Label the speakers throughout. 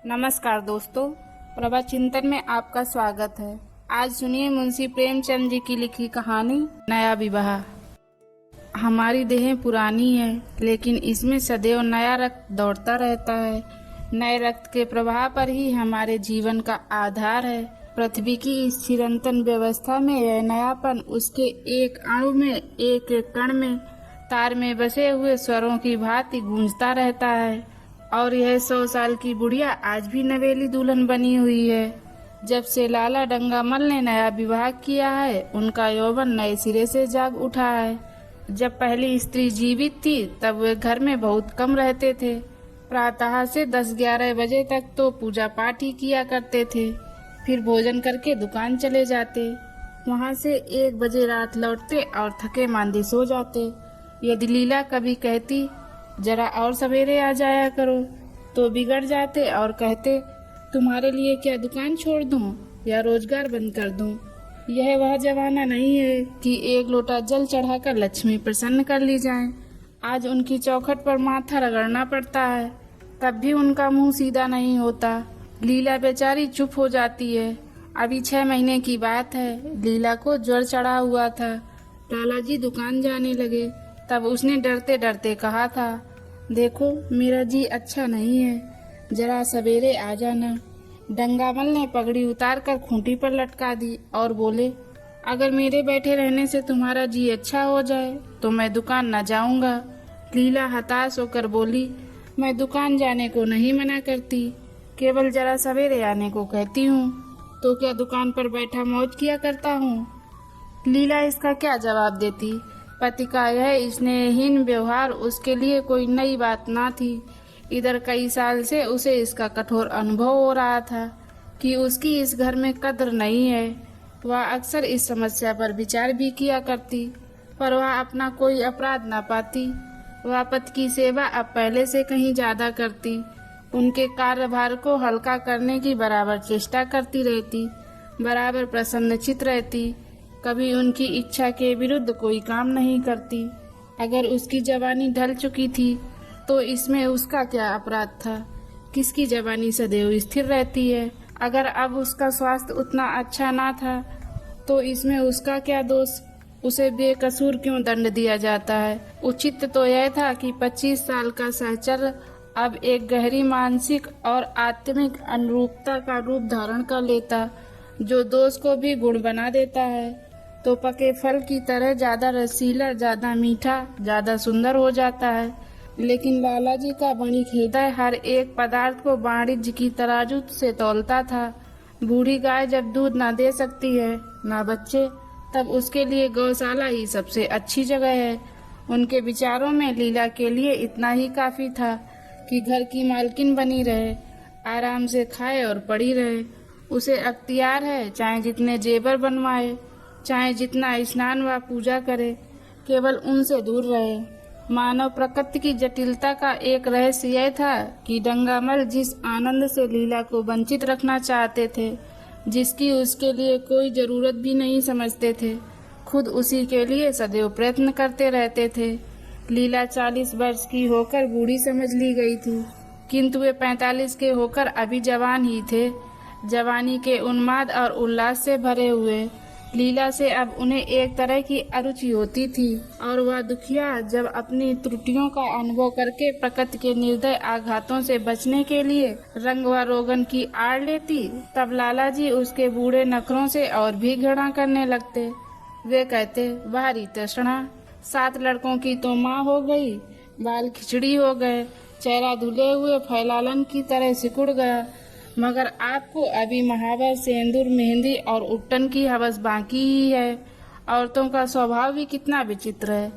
Speaker 1: नमस्कार दोस्तों, प्रभा चिंतन में आपका स्वागत है। आज सुनिए मुंशी प्रेमचंद जी की लिखी कहानी नया विवाह। हमारी देहें पुरानी है, लेकिन इसमें सदैव नया रक्त दौड़ता रहता है। नए रक्त के प्रवाह पर ही हमारे जीवन का आधार है। पृथ्वी की इस चिरंतन व्यवस्था में यह नयापन उसके एक अणु में, एक एक कण में, तार में बसे हुए स्वरों की भांति गूंजता रहता है। और यह 100 साल की बुढ़िया आज भी नवेली दुल्हन बनी हुई है। जब से लाला डंगामल ने नया विवाह किया है, उनका यौवन नए सिरे से जाग उठा है। जब पहली स्त्री जीवित थी, तब वे घर में बहुत कम रहते थे। प्रातः से 10-11 बजे तक तो पूजा पाठ ही किया करते थे, फिर भोजन करके दुकान चले जाते। वहाँ से 1 बजे रात लौटते और थके मांदे सो जाते। यदि लीला कभी कहती जरा और सवेरे आ जाया करो, तो बिगड़ जाते और कहते तुम्हारे लिए क्या दुकान छोड़ दूं या रोजगार बंद कर दूं। यह वह जमाना नहीं है कि एक लोटा जल चढ़ाकर लक्ष्मी प्रसन्न कर ली जाए। आज उनकी चौखट पर माथा रगड़ना पड़ता है, तब भी उनका मुंह सीधा नहीं होता। लीला बेचारी चुप हो जाती है। अभी 6 महीने की बात है, लीला को ज्वर चढ़ा हुआ था। लाला जी दुकान जाने लगे, तब उसने डरते डरते कहा था, देखो मेरा जी अच्छा नहीं है, जरा सवेरे आ जाना। डंगामल ने पगड़ी उतार कर खूंटी पर लटका दी और बोले, अगर मेरे बैठे रहने से तुम्हारा जी अच्छा हो जाए तो मैं दुकान न जाऊंगा। लीला हताश होकर बोली, मैं दुकान जाने को नहीं मना करती, केवल जरा सवेरे आने को कहती हूँ। तो क्या दुकान पर बैठा मौज किया करता हूँ? लीला इसका क्या जवाब देती? पति का यह स्नेहहीन व्यवहार उसके लिए कोई नई बात ना थी। इधर कई साल से उसे इसका कठोर अनुभव हो रहा था कि उसकी इस घर में कद्र नहीं है। वह अक्सर इस समस्या पर विचार भी किया करती, पर वह अपना कोई अपराध ना पाती। वह पति की सेवा अब पहले से कहीं ज्यादा करती, उनके कार्यभार को हल्का करने की बराबर चेष्टा करती रहती, बराबर प्रसन्नचित रहती, कभी उनकी इच्छा के विरुद्ध कोई काम नहीं करती। अगर उसकी जवानी ढल चुकी थी तो इसमें उसका क्या अपराध था? किसकी जवानी सदैव स्थिर रहती है? अगर अब उसका स्वास्थ्य उतना अच्छा ना था तो इसमें उसका क्या दोष? उसे बेकसूर क्यों दंड दिया जाता है? उचित तो यह था कि 25 साल का सहचर्य अब एक गहरी मानसिक और आत्मिक अनुरूपता का रूप धारण कर लेता, जो दोष को भी गुण बना देता है। तो पके फल की तरह ज्यादा रसीला, ज्यादा मीठा, ज्यादा सुंदर हो जाता है। लेकिन लाला जी का वणिक हृदय हर एक पदार्थ को वाणिज्य की तराजू से तौलता था। बूढ़ी गाय जब दूध ना दे सकती है, ना बच्चे, तब उसके लिए गौशाला ही सबसे अच्छी जगह है। उनके विचारों में लीला के लिए इतना ही काफी था कि घर की मालकिन बनी रहे, आराम से खाए और पड़ी रहे। उसे अख्तियार है चाहे जितने जेवर बनवाए, चाहे जितना स्नान व पूजा करे, केवल उनसे दूर रहे। मानव प्रकृति की जटिलता का एक रहस्य यह था कि डंगामल जिस आनंद से लीला को वंचित रखना चाहते थे, जिसकी उसके लिए कोई जरूरत भी नहीं समझते थे, खुद उसी के लिए सदैव प्रयत्न करते रहते थे। लीला 40 वर्ष की होकर बूढ़ी समझ ली गई थी, किंतु वे 45 के होकर अभी जवान ही थे, जवानी के उन्माद और उल्लास से भरे हुए। लीला से अब उन्हें एक तरह की अरुचि होती थी, और वह दुखिया जब अपनी त्रुटियों का अनुभव करके प्रकृति के निर्दय आघातों से बचने के लिए रंग व रोगन की आड़ लेती, तब लाला जी उसके बूढ़े नखरों से और भी घृणा करने लगते। वे कहते, भारी तृष्णा, 7 लड़कों की तो माँ हो गई, बाल खिचड़ी हो गए, चेहरा धुले हुए फैलालन की तरह सिकुड़ गया, मगर आपको अभी महावर, सेंदूर, मेहंदी और उट्टन की हवस बाकी ही है। औरतों का स्वभाव भी कितना विचित्र है,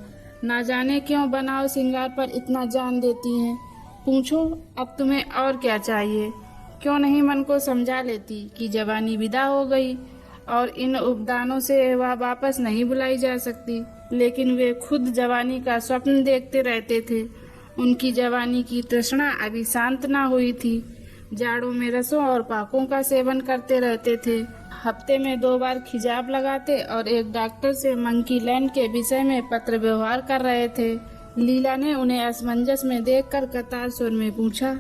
Speaker 1: ना जाने क्यों बनाव श्रृंगार पर इतना जान देती हैं। पूछो अब तुम्हें और क्या चाहिए? क्यों नहीं मन को समझा लेती कि जवानी विदा हो गई और इन उपदानों से वह वापस नहीं बुलाई जा सकती। लेकिन वे खुद जवानी का स्वप्न देखते रहते थे। उनकी जवानी की तृष्णा अभी शांत न हुई थी। जाड़ों में रसों और पाकों का सेवन करते रहते थे। हफ्ते में 2 बार खिजाब लगाते और एक डॉक्टर से मंकी लैंड के विषय में पत्र व्यवहार कर रहे थे। लीला ने उन्हें असमंजस में देखकर कतार स्वर में पूछा,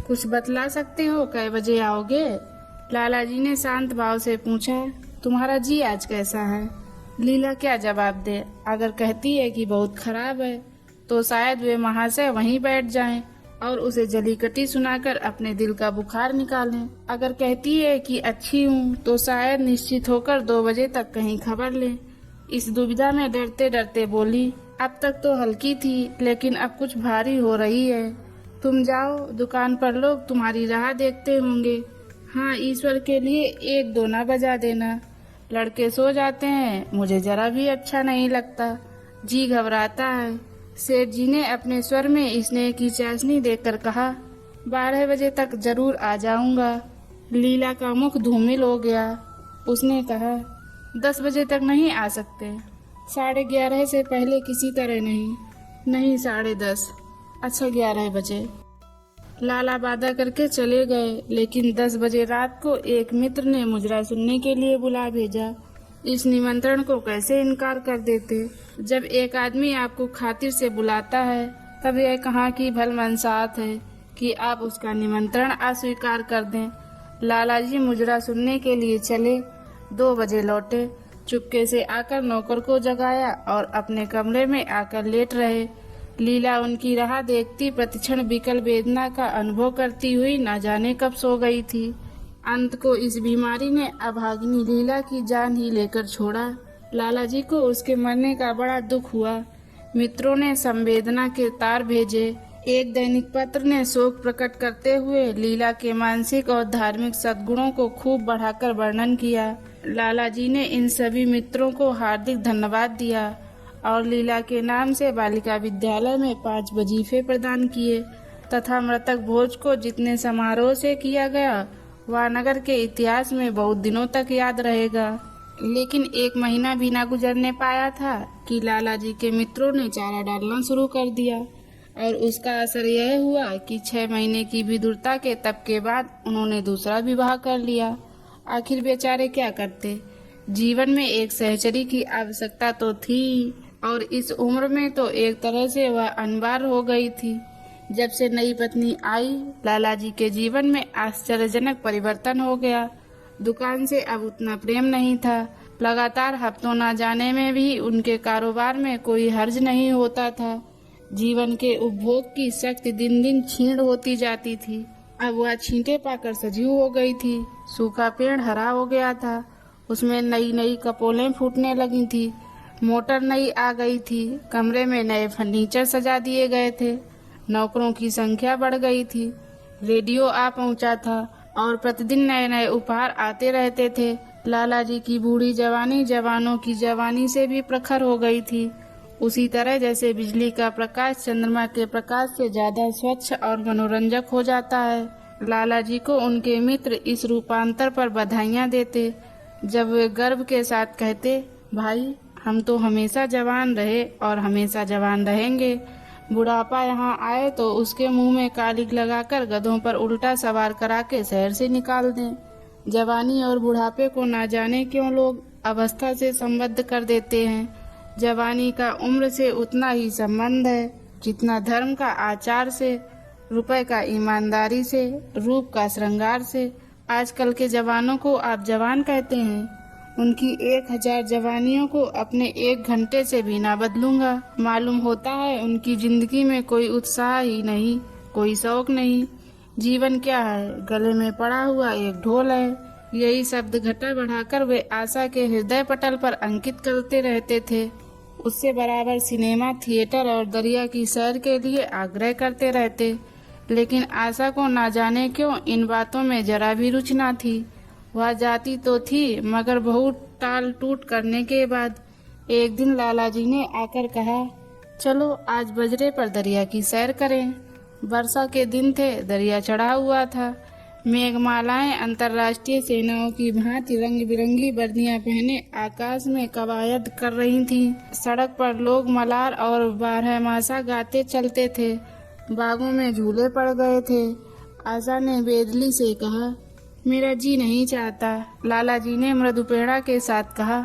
Speaker 1: कुछ बतला सकते हो कै बजे आओगे? लाला जी ने शांत भाव से पूछा। तुम्हारा जी आज कैसा है? लीला क्या जवाब दे? अगर कहती है कि बहुत खराब है तो शायद वे महाशय वहीं बैठ जाएं और उसे जलीकटी सुनाकर अपने दिल का बुखार निकालें। अगर कहती है कि अच्छी हूँ तो शायद निश्चित होकर 2 बजे तक कहीं खबर लें। इस दुविधा में डरते डरते बोली, अब तक तो हल्की थी लेकिन अब कुछ भारी हो रही है। तुम जाओ, दुकान पर लोग तुम्हारी राह देखते होंगे। हाँ, ईश्वर के लिए 1-2 ना बजा देना। लड़के सो जाते हैं, मुझे जरा भी अच्छा नहीं लगता, जी घबराता है। सेठ जी ने अपने स्वर में स्नेह की चाशनी देकर कहा, 12 बजे तक जरूर आ जाऊंगा। लीला का मुख धूमिल हो गया। उसने कहा, 10 बजे तक नहीं आ सकते? 11:30 से पहले किसी तरह नहीं। नहीं, 10:30। अच्छा, 11 बजे। लाला वादा करके चले गए, लेकिन 10 बजे रात को एक मित्र ने मुजरा सुनने के लिए बुला भेजा। इस निमंत्रण को कैसे इनकार कर देते? जब एक आदमी आपको खातिर से बुलाता है तब यह कहाँ की भलमनसाहत है कि आप उसका निमंत्रण अस्वीकार कर दें। लाला जी मुजरा सुनने के लिए चले, 2 बजे लौटे। चुपके से आकर नौकर को जगाया और अपने कमरे में आकर लेट रहे। लीला उनकी राह देखती प्रतिक्षण विकल वेदना का अनुभव करती हुई न जाने कब सो गई थी। अंत को इस बीमारी ने अभागिनी लीला की जान ही लेकर छोड़ा। लाला जी को उसके मरने का बड़ा दुख हुआ। मित्रों ने संवेदना के तार भेजे। एक दैनिक पत्र ने शोक प्रकट करते हुए लीला के मानसिक और धार्मिक सद्गुणों को खूब बढ़ाकर वर्णन किया। लाला जी ने इन सभी मित्रों को हार्दिक धन्यवाद दिया और लीला के नाम से बालिका विद्यालय में 5 वजीफे प्रदान किए तथा मृतक भोज को जितने समारोह से किया गया वह नगर के इतिहास में बहुत दिनों तक याद रहेगा। लेकिन 1 महीना भी न गुजरने पाया था कि लाला जी के मित्रों ने चारा डालना शुरू कर दिया और उसका असर यह हुआ कि 6 महीने की विदुरता के तप के बाद उन्होंने दूसरा विवाह कर लिया। आखिर बेचारे क्या करते? जीवन में एक सहचरी की आवश्यकता तो थी और इस उम्र में तो एक तरह से वह अनिवार्य हो गई थी। जब से नई पत्नी आई, लाला जी के जीवन में आश्चर्यजनक परिवर्तन हो गया। दुकान से अब उतना प्रेम नहीं था। लगातार हफ्तों न जाने में भी उनके कारोबार में कोई हर्ज नहीं होता था। जीवन के उपभोग की शक्ति दिन दिन क्षीण होती जाती थी। अब वह छींटे पाकर सजीव हो गई थी। सूखा पेड़ हरा हो गया था, उसमें नई नई कपोलें फूटने लगी थी। मोटर नई आ गई थी, कमरे में नए फर्नीचर सजा दिए गए थे, नौकरों की संख्या बढ़ गई थी, रेडियो आ पहुंचा था और प्रतिदिन नए नए उपहार आते रहते थे। लाला जी की बूढ़ी जवानी जवानों की जवानी से भी प्रखर हो गई थी, उसी तरह जैसे बिजली का प्रकाश चंद्रमा के प्रकाश से ज्यादा स्वच्छ और मनोरंजक हो जाता है। लाला जी को उनके मित्र इस रूपांतर पर बधाइयाँ देते, जब वे गर्व के साथ कहते, भाई हम तो हमेशा जवान रहे और हमेशा जवान रहेंगे। बुढ़ापा यहाँ आए तो उसके मुंह में कालिक लगाकर गधों पर उल्टा सवार करा के शहर से निकाल दें। जवानी और बुढ़ापे को ना जाने क्यों लोग अवस्था से संबद्ध कर देते हैं। जवानी का उम्र से उतना ही संबंध है जितना धर्म का आचार से, रुपए का ईमानदारी से, रूप का श्रृंगार से। आजकल के जवानों को आप जवान कहते हैं, उनकी 1000 जवानियों को अपने 1 घंटे से भी ना बदलूंगा। मालूम होता है उनकी जिंदगी में कोई उत्साह ही नहीं, कोई शौक नहीं। जीवन क्या है? गले में पड़ा हुआ एक ढोल है। यही शब्द घटा बढ़ाकर वे आशा के हृदय पटल पर अंकित करते रहते थे। उससे बराबर सिनेमा, थिएटर और दरिया की सैर के लिए आग्रह करते रहते, लेकिन आशा को ना जाने क्यों इन बातों में जरा भी रुचि न थी। वह जाती तो थी, मगर बहुत टाल टूट करने के बाद एक दिन लाला जी ने आकर कहा, चलो आज बजरे पर दरिया की सैर करें। वर्षा के दिन थे, दरिया चढ़ा हुआ था। मेघमालाएं अंतर्राष्ट्रीय सेनाओं की भांति रंग बिरंगी वर्दियां पहने आकाश में कवायद कर रही थीं। सड़क पर लोग मलार और बारहमासा गाते चलते थे। बागों में झूले पड़ गए थे। आशा ने बेदली से कहा, मेरा जी नहीं चाहता। लाला जी ने मृदुपेड़ा के साथ कहा,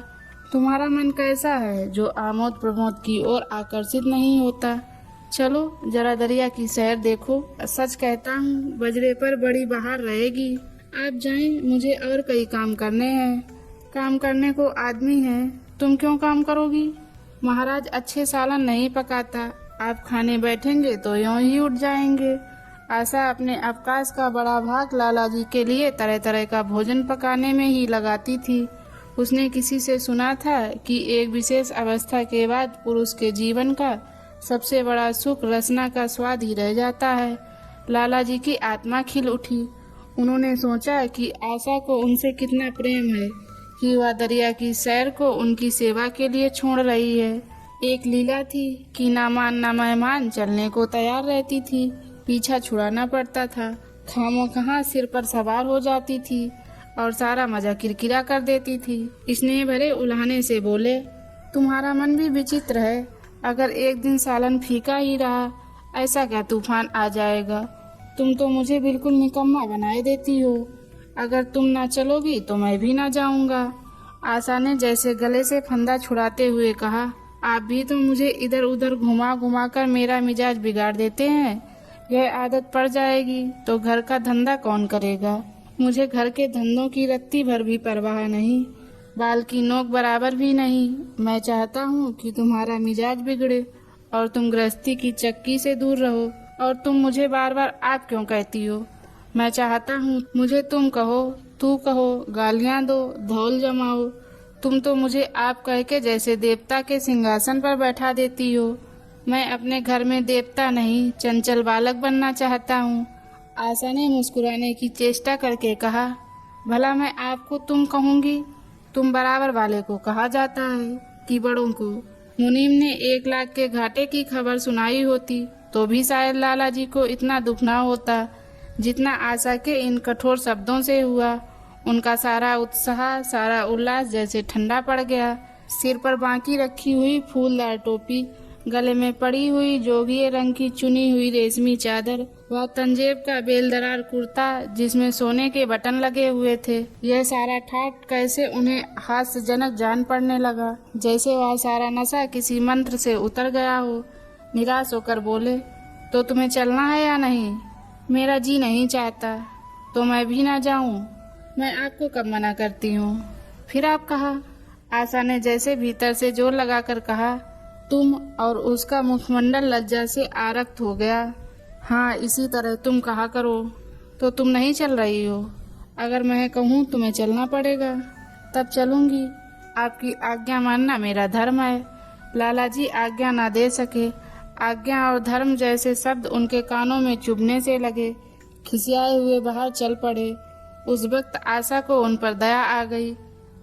Speaker 1: तुम्हारा मन कैसा है जो आमोद प्रमोद की ओर आकर्षित नहीं होता? चलो जरा दरिया की सैर देखो। सच कहता हूँ बजरे पर बड़ी बहार रहेगी। आप जाएं, मुझे और कई काम करने हैं। काम करने को आदमी है, तुम क्यों काम करोगी? महाराज अच्छे सालन नहीं पकाता, आप खाने बैठेंगे तो यूं ही उठ जाएंगे। आशा अपने अवकाश का बड़ा भाग लाला जी के लिए तरह तरह का भोजन पकाने में ही लगाती थी। उसने किसी से सुना था कि एक विशेष अवस्था के बाद पुरुष के जीवन का सबसे बड़ा सुख रसना का स्वाद ही रह जाता है। लाला जी की आत्मा खिल उठी। उन्होंने सोचा कि आशा को उनसे कितना प्रेम है कि वह दरिया की सैर को उनकी सेवा के लिए छोड़ रही है। एक लीला थी कि ना मान ना मेहमान चलने को तैयार रहती थी, पीछा छुड़ाना पड़ता था। खामोखा सिर पर सवार हो जाती थी और सारा मजा किरकिरा कर देती थी। स्नेह भरे उल्हाने से बोले, तुम्हारा मन भी विचित्र है। अगर एक दिन सालन फीका ही रहा, ऐसा क्या तूफान आ जाएगा? तुम तो मुझे बिल्कुल निकम्मा बनाए देती हो। अगर तुम ना चलोगी तो मैं भी ना जाऊंगा। आशा ने जैसे गले से फंदा छुड़ाते हुए कहा, आप भी तो मुझे इधर उधर घुमा घुमा कर मेरा मिजाज बिगाड़ देते हैं। यह आदत पड़ जाएगी तो घर का धंधा कौन करेगा? मुझे घर के धंधों की रत्ती भर भी परवाह नहीं, बाल की नोक बराबर भी नहीं। मैं चाहता हूँ कि तुम्हारा मिजाज बिगड़े और तुम गृहस्थी की चक्की से दूर रहो। और तुम मुझे बार बार आप क्यों कहती हो? मैं चाहता हूँ मुझे तुम कहो, तू कहो, गालियाँ दो, धौल जमाओ। तुम तो मुझे आप कह के जैसे देवता के सिंहासन पर बैठा देती हो। मैं अपने घर में देवता नहीं, चंचल बालक बनना चाहता हूँ। आशा ने मुस्कुराने की चेष्टा करके कहा, भला मैं आपको तुम कहूँगी? तुम बराबर वाले को कहा जाता है कि बड़ों को। मुनीम ने 1 लाख के घाटे की खबर सुनाई होती तो भी शायद लाला जी को इतना दुख ना होता जितना आशा के इन कठोर शब्दों से हुआ। उनका सारा उत्साह, सारा उल्लास जैसे ठंडा पड़ गया। सिर पर बांकी रखी हुई फूलदार टोपी, गले में पड़ी हुई जोगिए रंग की चुनी हुई रेशमी चादर, वह तंजेब का बेलदरार कुर्ता जिसमें सोने के बटन लगे हुए थे, यह सारा ठाट कैसे उन्हें हास्यजनक जान पड़ने लगा, जैसे वह सारा नशा किसी मंत्र से उतर गया हो। निराश होकर बोले, तो तुम्हें चलना है या नहीं? मेरा जी नहीं चाहता तो मैं भी ना जाऊं। मैं आपको कब मना करती हूँ? फिर आप कहा। आशा ने जैसे भीतर से जोर लगाकर कहा। तुम और उसका मुखमंडल लज्जा से आरक्त हो गया। हाँ, इसी तरह तुम कहा करो। तो तुम नहीं चल रही हो? अगर मैं कहूँ तुम्हें चलना पड़ेगा तब चलूंगी। आपकी आज्ञा मानना मेरा धर्म है। लाला जी आज्ञा ना दे सके। आज्ञा और धर्म जैसे शब्द उनके कानों में चुभने से लगे। खिसियाए हुए बाहर चल पड़े। उस वक्त आशा को उन पर दया आ गई।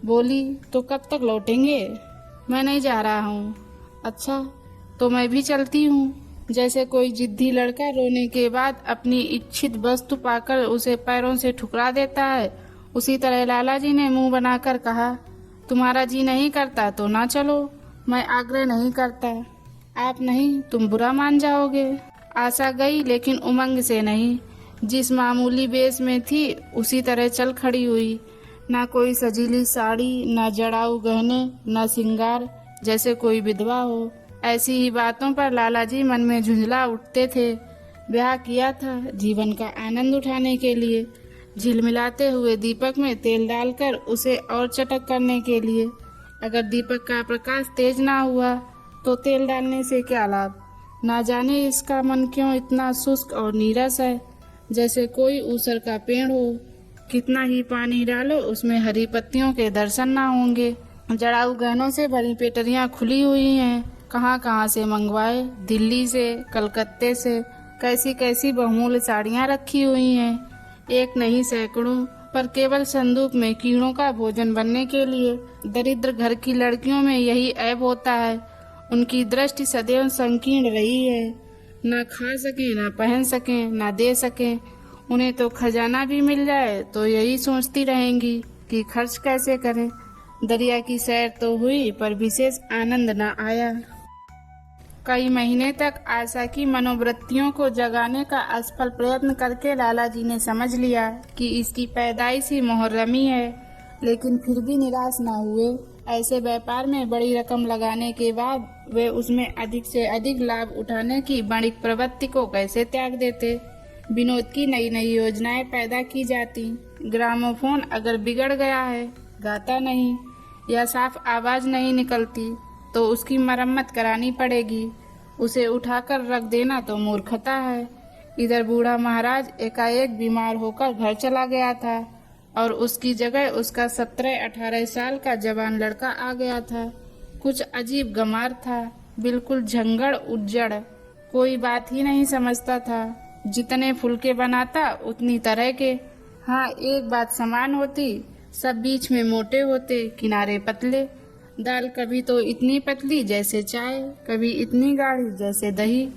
Speaker 1: बोली, तो कब तक लौटेंगे? मैं नहीं जा रहा हूँ। अच्छा, तो मैं भी चलती हूँ। जैसे कोई जिद्दी लड़का रोने के बाद अपनी इच्छित वस्तु पाकर उसे पैरों से ठुकरा देता है, उसी तरह लाला जी ने मुंह बनाकर कहा, तुम्हारा जी नहीं करता तो ना चलो। मैं आग्रह नहीं करता। आप नहीं, तुम बुरा मान जाओगे। आशा गई, लेकिन उमंग से नहीं। जिस मामूली बेस में थी उसी तरह चल खड़ी हुई। ना कोई सजीली साड़ी, ना जड़ाऊ गहने, ना सिंगार, जैसे कोई विधवा हो। ऐसी ही बातों पर लाला जी मन में झुंझला उठते थे। ब्याह किया था जीवन का आनंद उठाने के लिए, झिलमिलाते हुए दीपक में तेल डालकर उसे और चटक करने के लिए। अगर दीपक का प्रकाश तेज ना हुआ तो तेल डालने से क्या लाभ? ना जाने इसका मन क्यों इतना शुष्क और नीरस है, जैसे कोई ऊसर का पेड़ हो। कितना ही पानी डालो उसमें हरी पत्तियों के दर्शन ना होंगे। जड़ाऊ गहनों से भरी पेटरियां खुली हुई हैं। कहाँ कहाँ से मंगवाए, दिल्ली से, कलकत्ते से कैसी कैसी बहुमूल्य साड़ियाँ रखी हुई हैं। एक नहीं सैकड़ों, पर केवल संदूक में कीड़ों का भोजन बनने के लिए। दरिद्र घर की लड़कियों में यही ऐब होता है, उनकी दृष्टि सदैव संकीर्ण रही है। ना खा सके, ना पहन सके, ना दे सके। उन्हें तो खजाना भी मिल जाए तो यही सोचती रहेंगी कि खर्च कैसे करें। दरिया की सैर तो हुई पर विशेष आनंद न आया। कई महीने तक आशा की मनोवृत्तियों को जगाने का असफल प्रयत्न करके लाला जी ने समझ लिया कि इसकी पैदाइश ही मुहर्रमी है, लेकिन फिर भी निराश न हुए। ऐसे व्यापार में बड़ी रकम लगाने के बाद वे उसमें अधिक से अधिक लाभ उठाने की वाणिज्यिक प्रवृत्ति को कैसे त्याग देते। विनोद की नई नई योजनाएं पैदा की जाती। ग्रामोफोन अगर बिगड़ गया है, गाता नहीं या साफ आवाज नहीं निकलती, तो उसकी मरम्मत करानी पड़ेगी। उसे उठाकर रख देना तो मूर्खता है। इधर बूढ़ा महाराज एकाएक बीमार होकर घर चला गया था और उसकी जगह उसका 17-18 साल का जवान लड़का आ गया था। कुछ अजीब गंवार था, बिल्कुल झंगड़ उज्जड़, कोई बात ही नहीं समझता था। जितने फुलके बनाता उतनी तरह के। हाँ, एक बात समान होती, सब बीच में मोटे होते, किनारे पतले। दाल कभी तो इतनी पतली जैसे चाय, कभी इतनी गाढ़ी जैसे दही।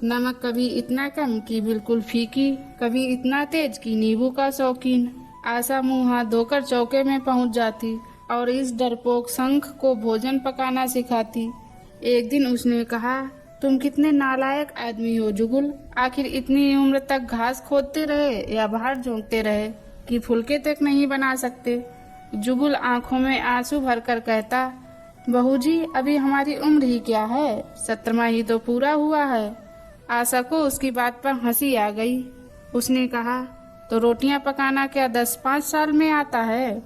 Speaker 1: नमक कभी इतना कम कि बिल्कुल फीकी, कभी इतना तेज कि नींबू का शौकीन। आशा मुंह हाथ धोकर चौके में पहुंच जाती और इस डरपोक शंख को भोजन पकाना सिखाती। एक दिन उसने कहा, तुम कितने नालायक आदमी हो जुगुल। आखिर इतनी उम्र तक घास खोदते रहे या बाहर झोंकते रहे कि फुलके तक नहीं बना सकते। जुगुल आंखों में आंसू भरकर कहता, बहू जी, अभी हमारी उम्र ही क्या है, 17वां ही तो पूरा हुआ है। आशा को उसकी बात पर हंसी आ गई। उसने कहा, तो रोटियां पकाना क्या 10-5 साल में आता है?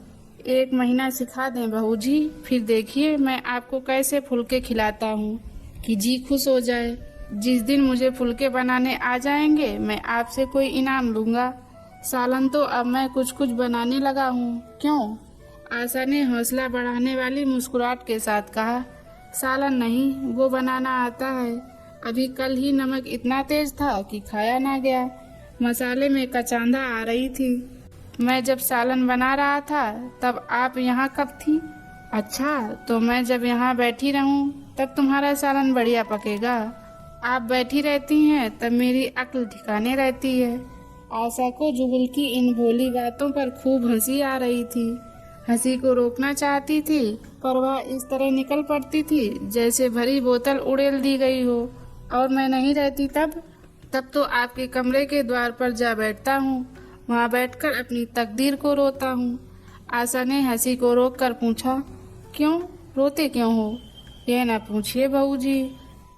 Speaker 1: 1 महीना सिखा दें बहू जी, फिर देखिए मैं आपको कैसे फुलके खिलाता हूँ कि जी खुश हो जाए। जिस दिन मुझे फुलके बनाने आ जाएंगे मैं आपसे कोई इनाम लूंगा। सालन तो अब मैं कुछ कुछ बनाने लगा हूँ। क्यों? आशा ने हौसला बढ़ाने वाली मुस्कुराहट के साथ कहा, सालन नहीं, वो बनाना आता है। अभी कल ही नमक इतना तेज था कि खाया ना गया। मसाले में कचांधा आ रही थी। मैं जब सालन बना रहा था तब आप यहाँ कब थी? अच्छा, तो मैं जब यहाँ बैठी रहूं तब तुम्हारा सालन बढ़िया पकेगा। आप बैठी रहती हैं तब मेरी अक्ल ठिकाने रहती है। आशा को जुगुल की इन भोली बातों पर खूब हंसी आ रही थी। हंसी को रोकना चाहती थी पर वह इस तरह निकल पड़ती थी जैसे भरी बोतल उड़ेल दी गई हो। और मैं नहीं रहती तब तो आपके कमरे के द्वार पर जा बैठता हूँ, वहाँ बैठकर अपनी तकदीर को रोता हूँ। आशा ने हंसी को रोककर पूछा, क्यों रोते क्यों हो? यह न पूछिए बहू जी,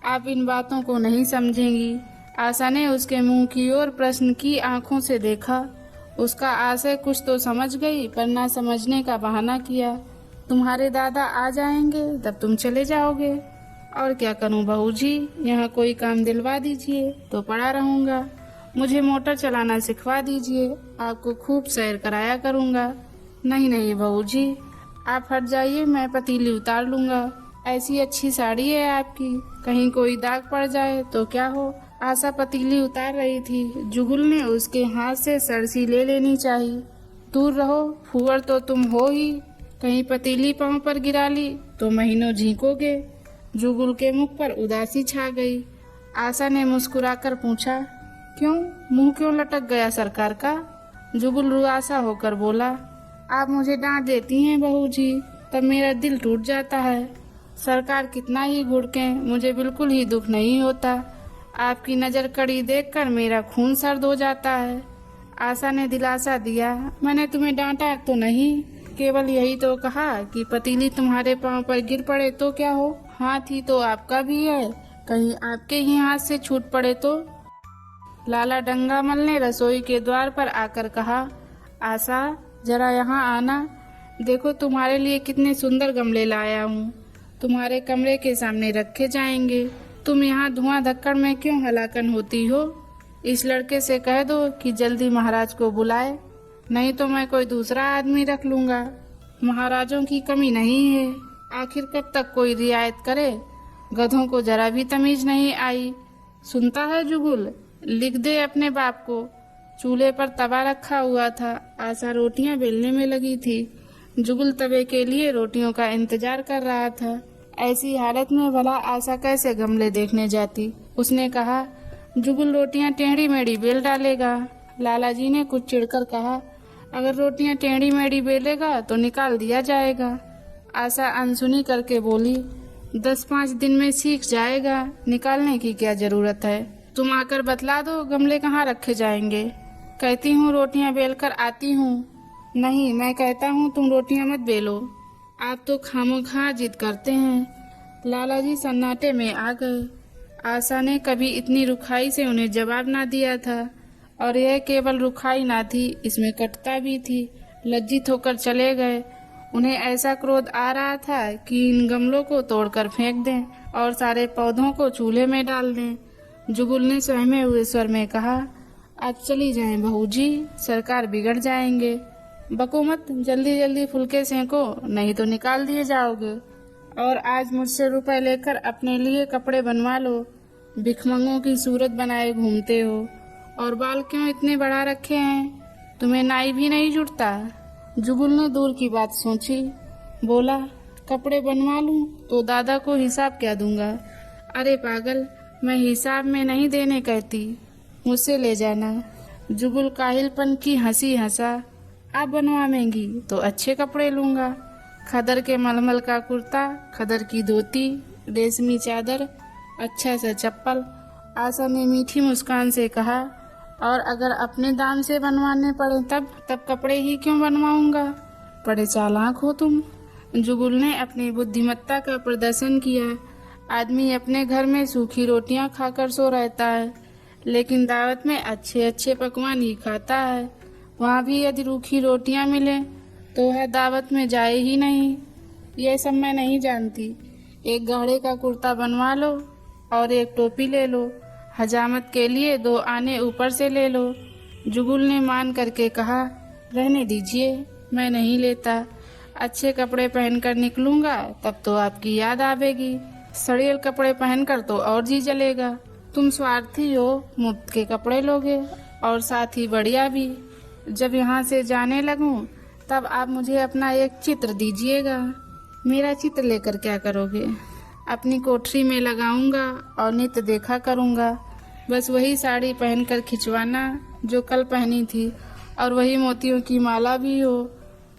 Speaker 1: आप इन बातों को नहीं समझेंगी। आशा ने उसके मुंह की ओर प्रश्न की आंखों से देखा। उसका आशय कुछ तो समझ गई पर ना समझने का बहाना किया। तुम्हारे दादा आ जाएंगे तब तुम चले जाओगे। और क्या करूं बहू जी, यहाँ कोई काम दिलवा दीजिए तो पड़ा रहूंगा। मुझे मोटर चलाना सिखवा दीजिए, आपको खूब सैर कराया करूंगा। नहीं नहीं बहू जी, आप हट जाइए, मैं पतीली उतार लूंगा। ऐसी अच्छी साड़ी है आपकी, कहीं कोई दाग पड़ जाए तो क्या हो। आशा पतीली उतार रही थी। जुगुल ने उसके हाथ से सरसी ले लेनी चाहिए। दूर रहो, फुअर तो तुम हो ही, कहीं पतीली पांव पर गिरा ली तो महीनों झींकोगे। जुगुल के मुख पर उदासी छा गई। आशा ने मुस्कुराकर पूछा, क्यों, मुंह क्यों लटक गया सरकार का? जुगुल रुआसा होकर बोला, आप मुझे डांट देती हैं बहू जी, तब मेरा दिल टूट जाता है। सरकार कितना ही घुड़के, मुझे बिल्कुल ही दुख नहीं होता। आपकी नजर कड़ी देखकर मेरा खून सर्द हो जाता है। आशा ने दिलासा दिया, मैंने तुम्हें डांटा तो नहीं, केवल यही तो कहा कि पतीली तुम्हारे पांव पर गिर पड़े तो क्या हो। हाथ ही तो आपका भी है, कहीं आपके ही हाथ से छूट पड़े तो। लाला डंगामल ने रसोई के द्वार पर आकर कहा, आशा जरा यहाँ आना, देखो तुम्हारे लिए कितने सुंदर गमले लाया हूँ, तुम्हारे कमरे के सामने रखे जाएंगे। तुम यहाँ धुआं धक्कड़ में क्यों हलाकन होती हो? इस लड़के से कह दो कि जल्दी महाराज को बुलाए, नहीं तो मैं कोई दूसरा आदमी रख लूंगा। महाराजों की कमी नहीं है, आखिर कब तक कोई रियायत करे। गधों को जरा भी तमीज नहीं आई। सुनता है जुगुल, लिख दे अपने बाप को। चूल्हे पर तवा रखा हुआ था। आशा रोटियां बेलने में लगी थी। जुगुल तवे के लिए रोटियों का इंतजार कर रहा था। ऐसी हालत में भला आशा कैसे गमले देखने जाती। उसने कहा, जुगुल रोटियां टेढ़ी मेढ़ी बेल डालेगा। लाला जी ने कुछ चिढ़कर कहा, अगर रोटियां टेढ़ी मेढ़ी बेलेगा तो निकाल दिया जाएगा। आशा अनसुनी करके बोली, 10-5 दिन में सीख जाएगा, निकालने की क्या जरूरत है। तुम आकर बतला दो गमले कहाँ रखे जाएंगे। कहती हूँ रोटियां बेल कर आती हूँ। नहीं, मैं कहता हूँ तुम रोटियां मत बेलो। आप तो खामोखा जिद करते हैं। लाला जी सन्नाटे में आ गए। आशा ने कभी इतनी रुखाई से उन्हें जवाब ना दिया था, और यह केवल रुखाई ना थी, इसमें कटुता भी थी। लज्जित होकर चले गए। उन्हें ऐसा क्रोध आ रहा था कि इन गमलों को तोड़कर फेंक दें और सारे पौधों को चूल्हे में डाल दें। जुगुल ने सहमे हुए स्वर में कहा, आज चली जाएं बहू जी, सरकार बिगड़ जाएंगे। बको मत, जल्दी जल्दी फुलके सेंको, नहीं तो निकाल दिए जाओगे। और आज मुझसे रुपए लेकर अपने लिए कपड़े बनवा लो। भिखमंगों की सूरत बनाए घूमते हो, और बाल क्यों इतने बढ़ा रखे हैं? तुम्हें नाई भी नहीं जुटता? जुगुल ने दूर की बात सोची, बोला, कपड़े बनवा लूं तो दादा को हिसाब क्या दूंगा? अरे पागल, मैं हिसाब में नहीं देने कहती, मुझसे ले जाना। जुगुल काहिलपन की हंसी हंसा, आप बनवाएंगी तो अच्छे कपड़े लूंगा। खदर के मलमल का कुर्ता, खदर की धोती, रेशमी चादर, अच्छा सा चप्पल। आशा ने मीठी मुस्कान से कहा, और अगर अपने दाम से बनवाने पड़े तब कपड़े ही क्यों बनवाऊंगा? बड़े चालाक हो तुम। जुगुल ने अपनी बुद्धिमत्ता का प्रदर्शन किया। आदमी अपने घर में सूखी रोटियां खाकर सो रहता है, लेकिन दावत में अच्छे अच्छे पकवान ही खाता है। वहाँ भी यदि रूखी रोटियां मिले तो वह दावत में जाए ही नहीं। ये सब मैं नहीं जानती। एक गहरे का कुर्ता बनवा लो और एक टोपी ले लो। हजामत के लिए 2 आने ऊपर से ले लो। जुगुल ने मान करके कहा, रहने दीजिए, मैं नहीं लेता। अच्छे कपड़े पहनकर निकलूंगा तब तो आपकी याद आवेगी। सड़ियल कपड़े पहनकर तो और जी जलेगा। तुम स्वार्थी हो, मुफ्त के कपड़े लोगे और साथ ही बढ़िया भी। जब यहाँ से जाने लगूं तब आप मुझे अपना एक चित्र दीजिएगा। मेरा चित्र लेकर क्या करोगे? अपनी कोठरी में लगाऊंगा और नित्य देखा करूंगा। बस वही साड़ी पहनकर खिंचवाना जो कल पहनी थी, और वही मोतियों की माला भी हो।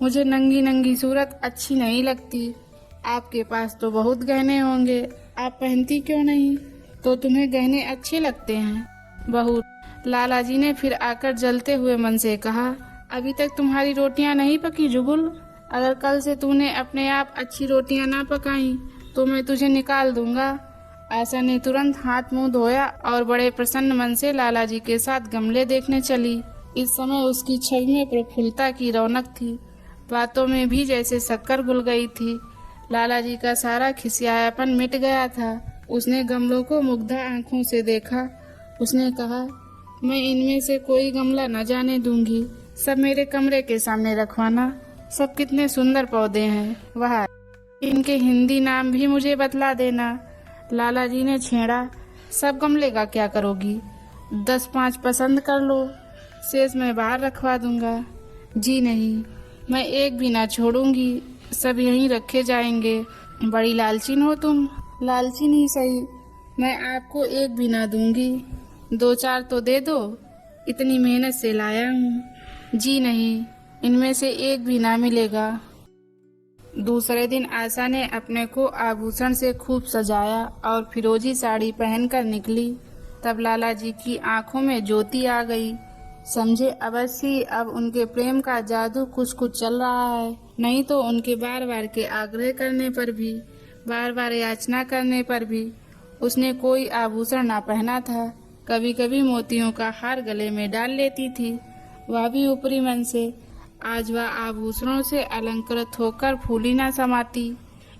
Speaker 1: मुझे नंगी नंगी सूरत अच्छी नहीं लगती। आपके पास तो बहुत गहने होंगे, आप पहनती क्यों नहीं? तो तुम्हें गहने अच्छे लगते हैं? बहू, लाला जी ने फिर आकर जलते हुए मन से कहा, अभी तक तुम्हारी रोटियां नहीं पकी जुगुल। अगर कल से तूने अपने आप अच्छी रोटियां ना पकाई तो मैं तुझे निकाल दूंगा। आशा ने तुरंत हाथ मुंह धोया और बड़े प्रसन्न मन से लाला जी के साथ गमले देखने चली। इस समय उसकी छवि में प्रफुल्लता की रौनक थी। बातों में भी जैसे शक्कर घुल गई थी। लाला जी का सारा खिसियापन मिट गया था। उसने गमलों को मुग्धा आंखों से देखा। उसने कहा, मैं इनमें से कोई गमला न जाने दूंगी। सब मेरे कमरे के सामने रखवाना। सब कितने सुंदर पौधे हैं, वाह! इनके हिंदी नाम भी मुझे बतला देना। लाला जी ने छेड़ा, सब गमले का क्या करोगी? 10-5 पसंद कर लो, शेष मैं बाहर रखवा दूंगा। जी नहीं, मैं एक भी ना छोड़ूंगी, सब यहीं रखे जाएंगे। बड़ी लालचीन हो तुम। लालचीन ही सही, मैं आपको एक भी ना दूंगी। 2-4 तो दे दो, इतनी मेहनत से लाया हूँ। जी नहीं, इनमें से एक भी ना मिलेगा। दूसरे दिन आशा ने अपने को आभूषण से खूब सजाया और फिरोजी साड़ी पहनकर निकली। तब लाला जी की आंखों में ज्योति आ गई। समझे अवश्य अब उनके प्रेम का जादू कुछ कुछ चल रहा है। नहीं तो उनके बार बार के आग्रह करने पर भी, बार बार याचना करने पर भी उसने कोई आभूषण ना पहना था। कभी कभी मोतियों का हार गले में डाल लेती थी, वह भी ऊपरी मन से। आज वह आभूषणों से अलंकृत होकर फूली ना समाती,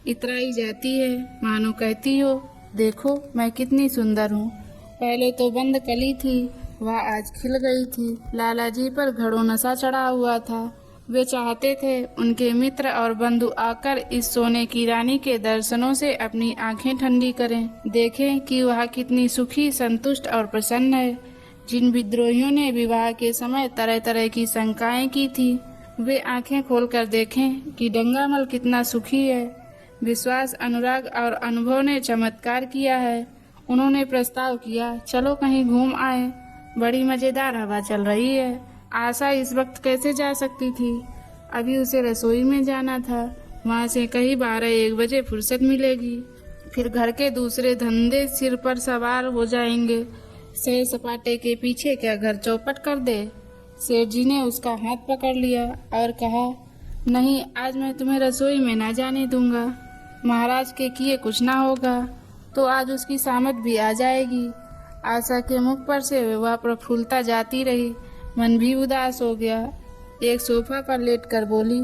Speaker 1: इतराई जाती है, मानो कहती हो, देखो मैं कितनी सुंदर हूँ। पहले तो बंद कली थी, वह आज खिल गई थी। लाला जी पर घड़ों नशा चढ़ा हुआ था। वे चाहते थे उनके मित्र और बंधु आकर इस सोने की रानी के दर्शनों से अपनी आंखें ठंडी करें, देखें कि वह कितनी सुखी, संतुष्ट और प्रसन्न है। जिन विद्रोहियों ने विवाह के समय तरह तरह की शंकाएं की थी, वे आंखें खोलकर देखें कि डंगामल कितना सुखी है। विश्वास, अनुराग और अनुभव ने चमत्कार किया है। उन्होंने प्रस्ताव किया, चलो कहीं घूम आए, बड़ी मजेदार हवा चल रही है। आशा इस वक्त कैसे जा सकती थी? अभी उसे रसोई में जाना था। वहाँ से कहीं 12-1 बजे फुर्सत मिलेगी। फिर घर के दूसरे धंधे सिर पर सवार हो जाएंगे। सैर सपाटे के पीछे क्या घर चौपट कर दे? सेठ जी ने उसका हाथ पकड़ लिया और कहा, नहीं, आज मैं तुम्हें रसोई में ना जाने दूंगा। महाराज के किए कुछ ना होगा तो आज उसकी सामत भी आ जाएगी। आशा के मुख पर से वह प्रफुल्लता जाती रही, मन भी उदास हो गया। एक सोफा पर लेटकर बोली,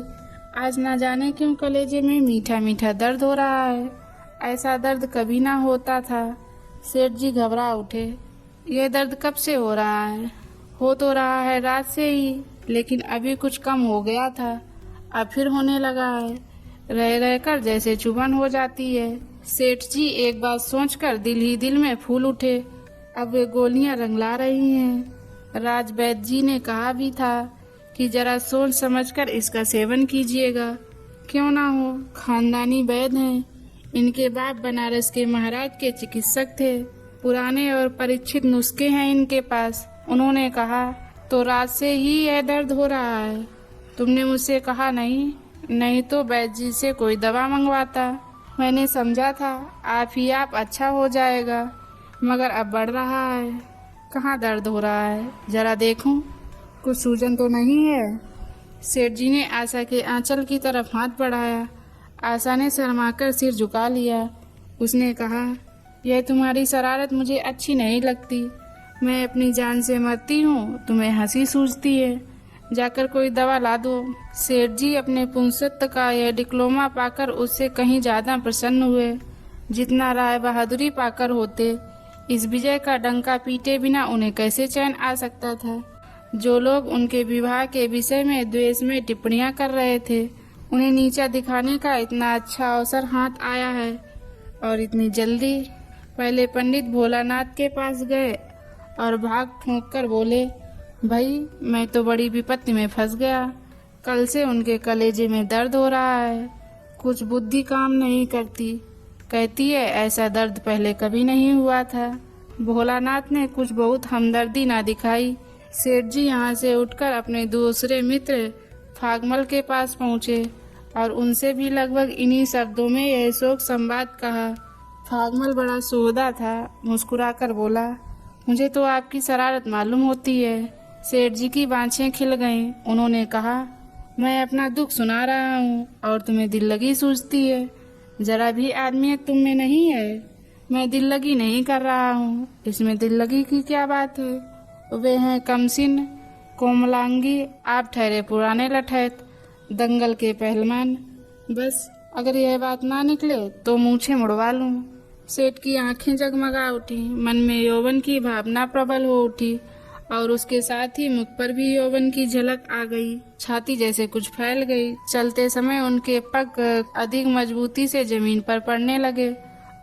Speaker 1: आज ना जाने क्यों कलेजे में मीठा मीठा दर्द हो रहा है। ऐसा दर्द कभी ना होता था। सेठ जी घबरा उठे। ये दर्द कब से हो रहा है? हो तो रहा है रात से ही, लेकिन अभी कुछ कम हो गया था, अब फिर होने लगा है। रह रहकर जैसे चुभन हो जाती है। सेठ जी एक बात सोचकर दिल ही दिल में फूल उठे। अब वे गोलियां रंगला रही हैं। राज वैद्य जी ने कहा भी था कि जरा सोच समझकर इसका सेवन कीजिएगा। क्यों ना हो, खानदानी वैद्य हैं। इनके बाप बनारस के महाराज के चिकित्सक थे। पुराने और परीक्षित नुस्खे हैं इनके पास। उन्होंने कहा, तो रात से ही यह दर्द हो रहा है? तुमने मुझसे कहा नहीं? नहीं तो वैद्य जी से कोई दवा मंगवाता। मैंने समझा था आप अच्छा हो जाएगा, मगर अब बढ़ रहा है। कहाँ दर्द हो रहा है, जरा देखूं, कुछ सूजन तो नहीं है? सेठ जी ने आशा के आंचल की तरफ हाथ बढ़ाया। आशा ने शर्माकर सिर झुका लिया। उसने कहा, यह तुम्हारी शरारत मुझे अच्छी नहीं लगती। मैं अपनी जान से मरती हूँ, तुम्हें हंसी सूझती है। जाकर कोई दवा ला दो। सेठ जी अपने पुंसत्व का यह डिप्लोमा पाकर उससे कहीं ज्यादा प्रसन्न हुए, जितना राय बहादुरी पाकर होते। इस विजय का डंका पीटे बिना उन्हें कैसे चैन आ सकता था? जो लोग उनके विवाह के विषय में द्वेष में टिप्पणियां कर रहे थे, उन्हें नीचा दिखाने का इतना अच्छा अवसर हाथ आया है, और इतनी जल्दी। पहले पंडित भोलानाथ के पास गए और भाग ठोंक कर बोले, भाई मैं तो बड़ी विपत्ति में फंस गया। कल से उनके कलेजे में दर्द हो रहा है। कुछ बुद्धि काम नहीं करती। कहती है ऐसा दर्द पहले कभी नहीं हुआ था। भोलानाथ ने कुछ बहुत हमदर्दी ना दिखाई। सेठ जी यहाँ से उठकर अपने दूसरे मित्र फागमल के पास पहुँचे और उनसे भी लगभग इन्हीं शब्दों में यह शोक संवाद कहा। फागमल बड़ा सोहदा था, मुस्कुराकर बोला, मुझे तो आपकी शरारत मालूम होती है। सेठ जी की बाँछें खिल गईं। उन्होंने कहा, मैं अपना दुख सुना रहा हूँ और तुम्हें दिल लगी सूझती है। जरा भी आदमियत तुम में नहीं है। मैं दिल लगी नहीं कर रहा हूँ, इसमें दिल लगी की क्या बात है? वे हैं कमसिन, कोमलांगी, आप ठहरे पुराने लठैत, दंगल के पहलवान। बस अगर यह बात ना निकले तो मूछें मुड़वा लूं। सेठ की आंखें जगमगा उठी। मन में यौवन की भावना प्रबल हो उठी और उसके साथ ही मुख पर भी यौवन की झलक आ गई। छाती जैसे कुछ फैल गई। चलते समय उनके पग अधिक मजबूती से जमीन पर पड़ने लगे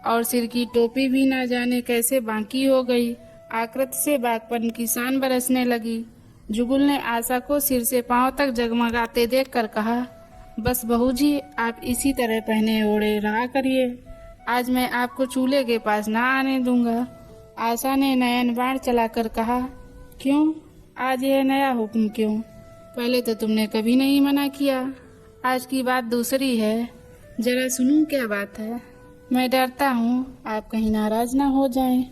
Speaker 1: और सिर की टोपी भी ना जाने कैसे बांकी हो गई। आकृति से बागपन की शान बरसने लगी। जुगुल ने आशा को सिर से पांव तक जगमगाते देखकर कहा, बस बहू जी, आप इसी तरह पहने ओढ़े रहा करिए। आज मैं आपको चूल्हे के पास ना आने दूंगा। आशा ने नयन बाण चलाकर कहा, क्यों? आज यह नया हुक्म क्यों? पहले तो तुमने कभी नहीं मना किया। आज की बात दूसरी है। जरा सुनूं क्या बात है? मैं डरता हूँ आप कहीं नाराज ना हो जाएं।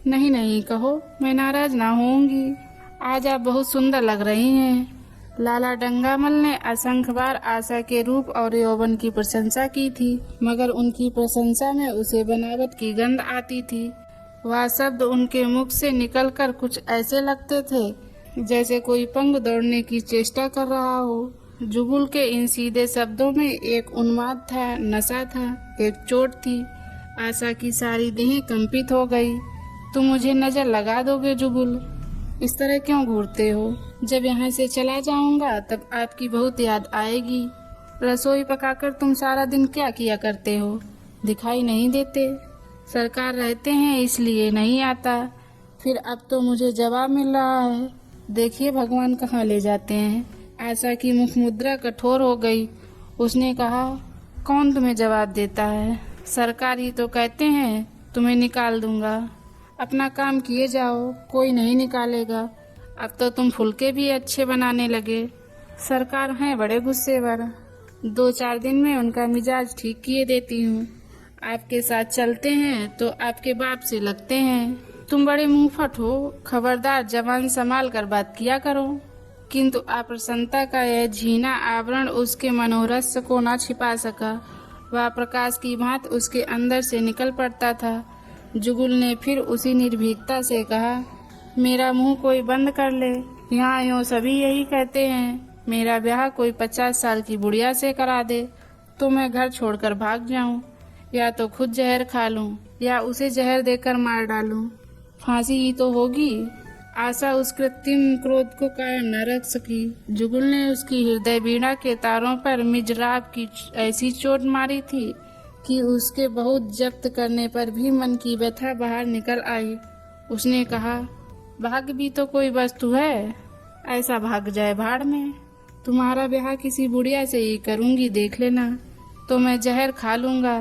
Speaker 1: नहीं नहीं, कहो, मैं नाराज ना होऊंगी। आज आप बहुत सुंदर लग रही हैं। लाला डंगामल ने असंख्य बार आशा के रूप और यौवन की प्रशंसा की थी, मगर उनकी प्रशंसा में उसे बनावट की गंध आती थी। वह शब्द उनके मुख से निकलकर कुछ ऐसे लगते थे जैसे कोई पंग दौड़ने की चेष्टा कर रहा हो। जुगुल के इन सीधे शब्दों में एक उन्माद था, नशा था, एक चोट थी। आशा की सारी देह कंपित हो गई। तुम मुझे नजर लगा दोगे जुगुल? इस तरह क्यों घूरते हो? जब यहाँ से चला जाऊंगा तब आपकी बहुत याद आएगी। रसोई पकाकर तुम सारा दिन क्या किया करते हो? दिखाई नहीं देते। सरकार रहते हैं इसलिए नहीं आता। फिर अब तो मुझे जवाब मिल रहा है। देखिए भगवान कहाँ ले जाते हैं। आशा की मुख मुद्रा कठोर हो गई। उसने कहा, कौन तुम्हें जवाब देता है? सरकार ही तो कहते हैं तुम्हें निकाल दूंगा। अपना काम किए जाओ, कोई नहीं निकालेगा। अब तो तुम फुलके भी अच्छे बनाने लगे। सरकार हैं बड़े गुस्सेवर। 2-4 दिन में उनका मिजाज ठीक किए देती हूँ। आपके साथ चलते हैं तो आपके बाप से लगते हैं। तुम बड़े मुंहफट हो। खबरदार, जबान संभाल कर बात किया करो। किंतु अप्रसन्नता का यह झीना आवरण उसके मनोरस को न छिपा सका। वह प्रकाश की भांति उसके अंदर से निकल पड़ता था। जुगुल ने फिर उसी निर्भीकता से कहा, मेरा मुंह कोई बंद कर ले। यहाँ यूँ सभी यही कहते हैं। मेरा ब्याह कोई 50 साल की बुढ़िया से करा दे तो मैं घर छोड़कर भाग जाऊं, या तो खुद जहर खा लूं या उसे जहर देकर मार डालूं। फांसी ही तो होगी। आशा उस कृत्रिम क्रोध को कायम न रख सकी। जुगुल ने उसकी हृदय वीणा के तारों पर मिजराब की ऐसी चोट मारी थी कि उसके बहुत जब्त करने पर भी मन की व्यथा बाहर निकल आई। उसने कहा, भाग्य भी तो कोई वस्तु है, ऐसा भाग जाए भाड़ में। तुम्हारा ब्याह किसी बुढ़िया से ही करूंगी, देख लेना। तो मैं जहर खा लूंगा,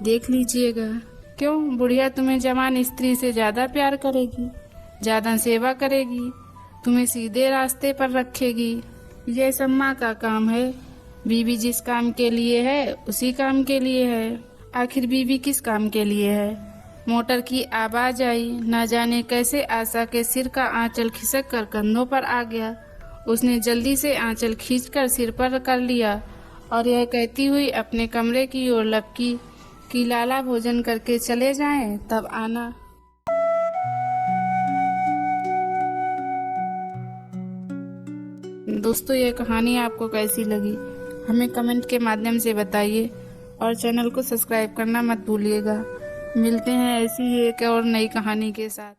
Speaker 1: देख लीजिएगा। क्यों, बुढ़िया तुम्हें जवान स्त्री से ज्यादा प्यार करेगी, ज्यादा सेवा करेगी, तुम्हें सीधे रास्ते पर रखेगी। यह सब माँ का काम है। बीवी जिस काम के लिए है उसी काम के लिए है। आखिर बीवी किस काम के लिए है? मोटर की आवाज आई। न जाने कैसे आशा के सिर का आंचल खिसक कर कंधों पर आ गया। उसने जल्दी से आंचल खींचकर सिर पर कर लिया और यह कहती हुई अपने कमरे की ओर लपकी कि लाला भोजन करके चले जाएं, तब आना। दोस्तों, ये कहानी आपको कैसी लगी हमें कमेंट के माध्यम से बताइए और चैनल को सब्सक्राइब करना मत भूलिएगा। मिलते हैं ऐसी ही एक और नई कहानी के साथ।